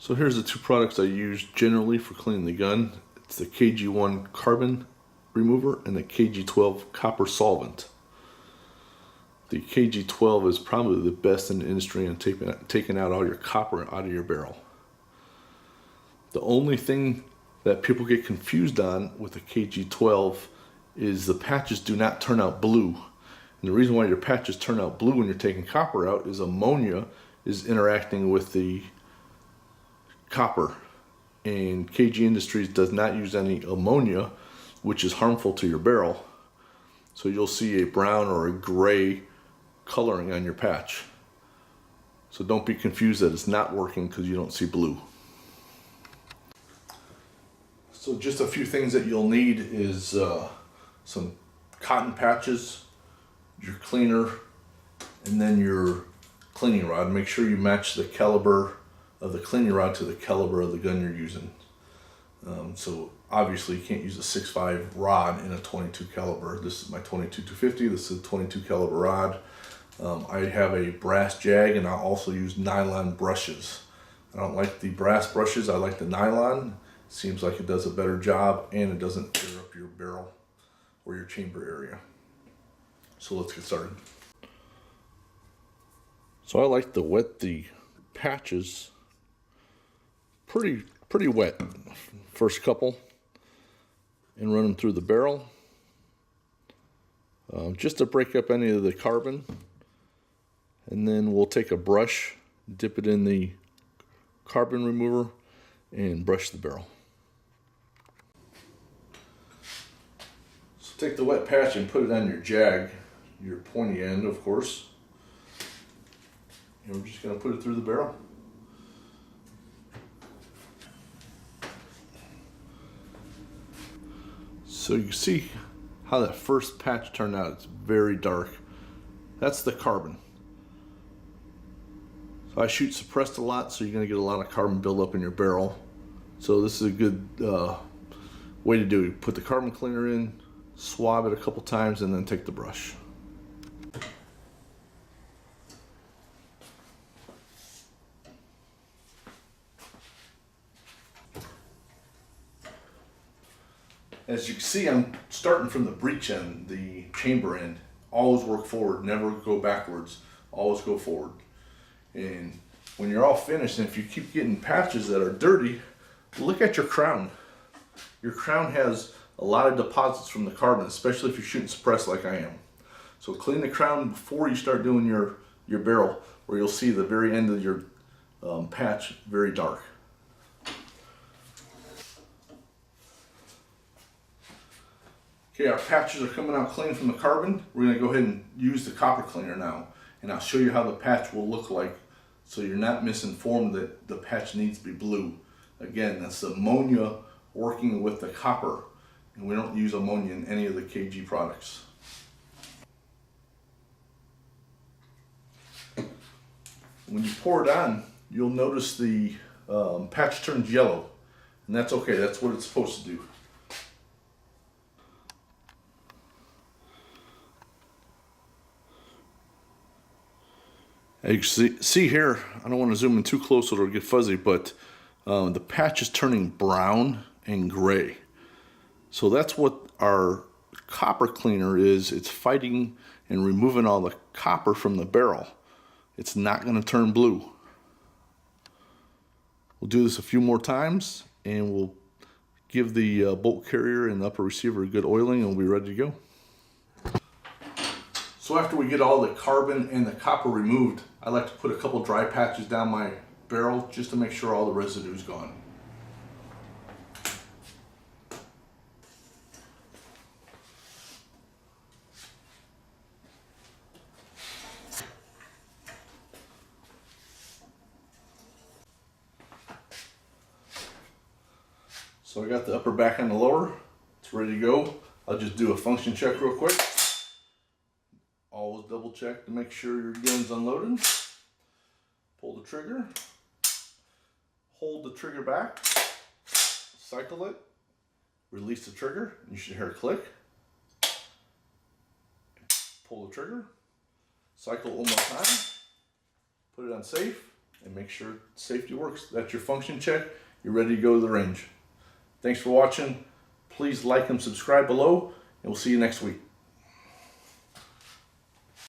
So here's the two products I use generally for cleaning the gun. It's the KG1 carbon remover and the KG12 copper solvent. The KG12 is probably the best in the industry on taking out all your copper out of your barrel. The only thing that people get confused on with the KG12 is the patches do not turn out blue. And the reason why your patches turn out blue when you're taking copper out is ammonia is interacting with the copper, and KG Industries does not use any ammonia, which is harmful to your barrel. So you'll see a brown or a gray coloring on your patch. So don't be confused that it's not working because you don't see blue. So just a few things that you'll need is some cotton patches, your cleaner, and then your cleaning rod. Make sure you match the caliber of the cleaning rod to the caliber of the gun you're using. So obviously you can't use a 6.5 rod in a 22 caliber. This is my 22-250. This is a 22 caliber rod. I have a brass jag, and I also use nylon brushes. I don't like the brass brushes. I like the nylon. Seems like it does a better job, and it doesn't tear up your barrel or your chamber area. So let's get started. So I like to wet the patches pretty wet first couple and run them through the barrel just to break up any of the carbon, and then we'll take a brush, dip it in the carbon remover, and brush the barrel. So take the wet patch and put it on your jag, your pointy end of course, and we're just going to put it through the barrel. So you see how that first patch turned out. It's very dark. That's the carbon. So I shoot suppressed a lot, so you're going to get a lot of carbon buildup in your barrel. So this is a good way to do it. Put the carbon cleaner in, swab it a couple times, and then take the brush. As you can see, I'm starting from the breech end, the chamber end. Always work forward, never go backwards, always go forward. And when you're all finished, and if you keep getting patches that are dirty, look at your crown. Your crown has a lot of deposits from the carbon, especially if you're shooting suppressed like I am. So clean the crown before you start doing your barrel, or you'll see the very end of your patch very dark. Okay, our patches are coming out clean from the carbon. We're going to go ahead and use the copper cleaner now, and I'll show you how the patch will look like so you're not misinformed that the patch needs to be blue. Again, that's the ammonia working with the copper, and we don't use ammonia in any of the KG products. When you pour it on, you'll notice the patch turns yellow, and that's okay. That's what it's supposed to do. As you see here, I don't want to zoom in too close so it'll get fuzzy, but the patch is turning brown and gray. So that's what our copper cleaner is. It's fighting and removing all the copper from the barrel. It's not going to turn blue. We'll do this a few more times, and we'll give the bolt carrier and the upper receiver a good oiling, and we'll be ready to go. So after we get all the carbon and the copper removed, I like to put a couple dry patches down my barrel just to make sure all the residue is gone. So I got the upper back on the lower. It's ready to go. I'll just do a function check real quick. Always double check to make sure your gun's unloaded. Pull the trigger. Hold the trigger back. Cycle it. Release the trigger. You should hear a click. Pull the trigger. Cycle one more time. Put it on safe and make sure safety works. That's your function check. You're ready to go to the range. Thanks for watching. Please like and subscribe below, and we'll see you next week.